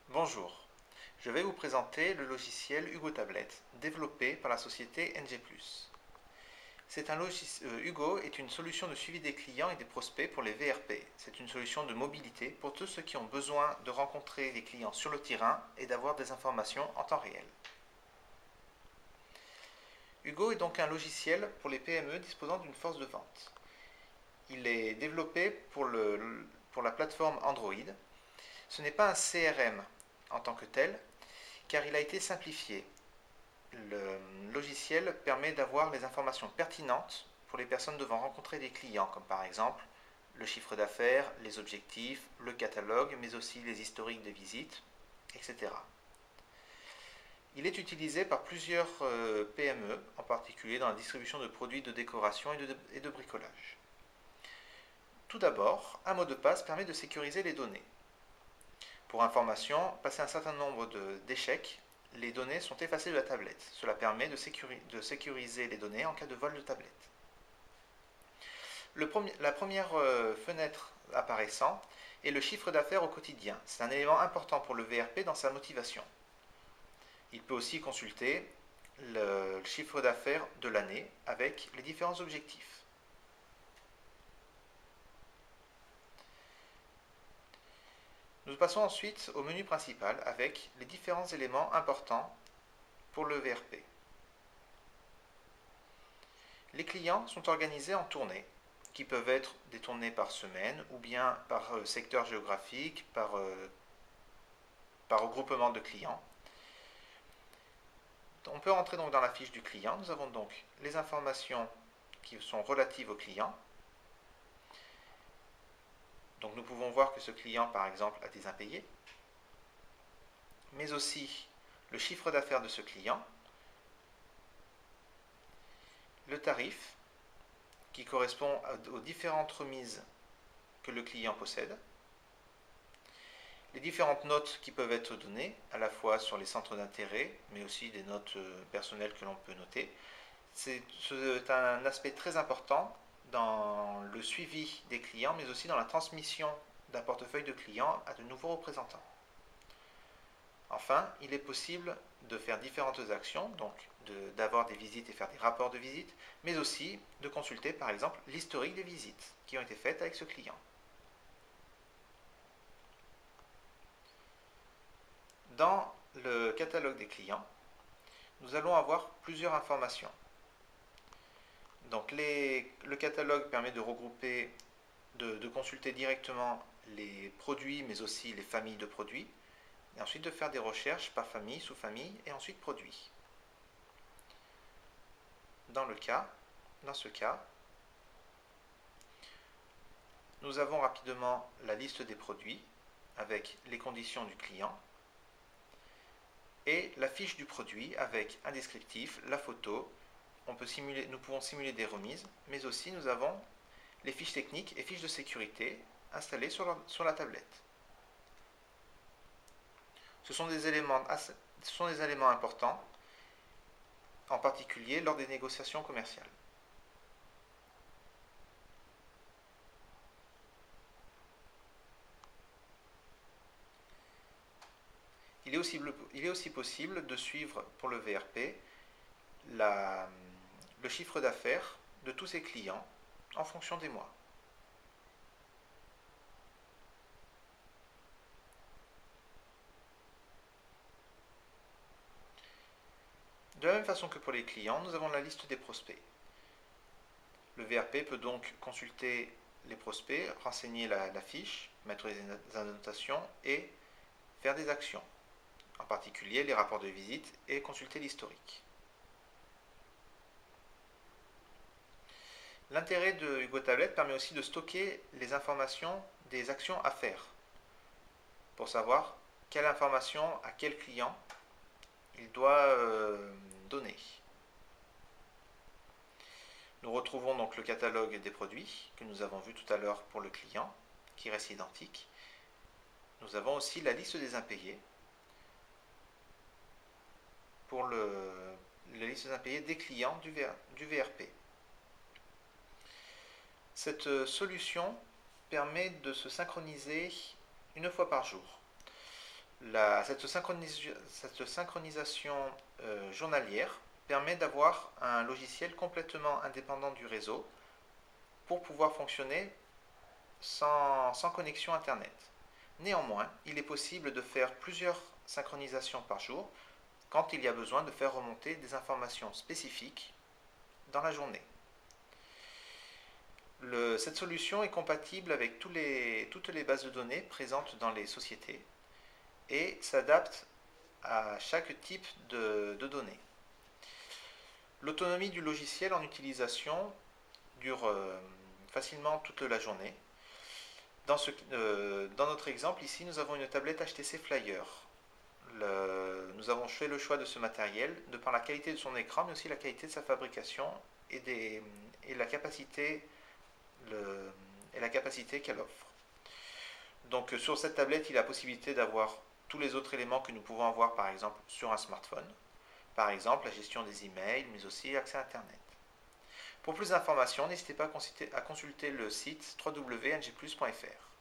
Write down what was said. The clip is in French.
Bonjour, je vais vous présenter le logiciel Hugo Tablet, développé par la société NG+. Hugo est une solution de suivi des clients et des prospects pour les VRP. C'est une solution de mobilité pour tous ceux qui ont besoin de rencontrer les clients sur le terrain et d'avoir des informations en temps réel. Hugo est donc un logiciel pour les PME disposant d'une force de vente. Il est développé pour la plateforme Android. Ce n'est pas un CRM en tant que tel, car il a été simplifié. Le logiciel permet d'avoir les informations pertinentes pour les personnes devant rencontrer des clients, comme par exemple le chiffre d'affaires, les objectifs, le catalogue, mais aussi les historiques de visites, etc. Il est utilisé par plusieurs PME, en particulier dans la distribution de produits de décoration et de bricolage. Tout d'abord, un mot de passe permet de sécuriser les données. Pour information, passé un certain nombre d'échecs, les données sont effacées de la tablette. Cela permet de sécuriser les données en cas de vol de tablette. La première fenêtre apparaissant est le chiffre d'affaires au quotidien. C'est un élément important pour le VRP dans sa motivation. Il peut aussi consulter le chiffre d'affaires de l'année avec les différents objectifs. Nous passons ensuite au menu principal avec les différents éléments importants pour le VRP. Les clients sont organisés en tournées, qui peuvent être des tournées par semaine ou bien par secteur géographique, par regroupement de clients. On peut rentrer donc dans la fiche du client. Nous avons donc les informations qui sont relatives au client. Donc nous pouvons voir que ce client, par exemple, a des impayés, mais aussi le chiffre d'affaires de ce client, le tarif qui correspond aux différentes remises que le client possède, les différentes notes qui peuvent être données, à la fois sur les centres d'intérêt, mais aussi des notes personnelles que l'on peut noter. C'est un aspect très important dans le suivi des clients, mais aussi dans la transmission d'un portefeuille de clients à de nouveaux représentants. Enfin, il est possible de faire différentes actions, donc d'avoir des visites et faire des rapports de visite, mais aussi de consulter par exemple l'historique des visites qui ont été faites avec ce client. Dans le catalogue des clients, nous allons avoir plusieurs informations. Donc le catalogue permet de regrouper, de consulter directement les produits, mais aussi les familles de produits, et ensuite de faire des recherches par famille, sous-famille, et ensuite produits. Dans ce cas, nous avons rapidement la liste des produits avec les conditions du client et la fiche du produit avec un descriptif, la photo. Nous pouvons simuler des remises, mais aussi nous avons les fiches techniques et fiches de sécurité installées sur la tablette. Ce sont des éléments importants, en particulier lors des négociations commerciales. Il est aussi possible de suivre pour le VRP le chiffre d'affaires de tous ses clients en fonction des mois. De la même façon que pour les clients, nous avons la liste des prospects. Le VRP peut donc consulter les prospects, renseigner la fiche, mettre les annotations et faire des actions, en particulier les rapports de visite et consulter l'historique. L'intérêt de Hugo Tablet permet aussi de stocker les informations des actions à faire, pour savoir quelle information à quel client il doit donner. Nous retrouvons donc le catalogue des produits que nous avons vu tout à l'heure pour le client, qui reste identique. Nous avons aussi la liste des impayés pour la liste des impayés des clients du VRP. Cette solution permet de se synchroniser une fois par jour. Cette synchronisation journalière permet d'avoir un logiciel complètement indépendant du réseau pour pouvoir fonctionner sans connexion Internet. Néanmoins, il est possible de faire plusieurs synchronisations par jour quand il y a besoin de faire remonter des informations spécifiques dans la journée. Cette solution est compatible avec toutes les bases de données présentes dans les sociétés et s'adapte à chaque type de données. L'autonomie du logiciel en utilisation dure facilement toute la journée. Dans notre exemple ici, nous avons une tablette HTC Flyer. Nous avons fait le choix de ce matériel de par la qualité de son écran, mais aussi la qualité de sa fabrication et la capacité qu'elle offre. Donc sur cette tablette, il a la possibilité d'avoir tous les autres éléments que nous pouvons avoir par exemple sur un smartphone. Par exemple la gestion des emails, mais aussi accès à Internet. Pour plus d'informations, n'hésitez pas à consulter le site www.ngplus.fr.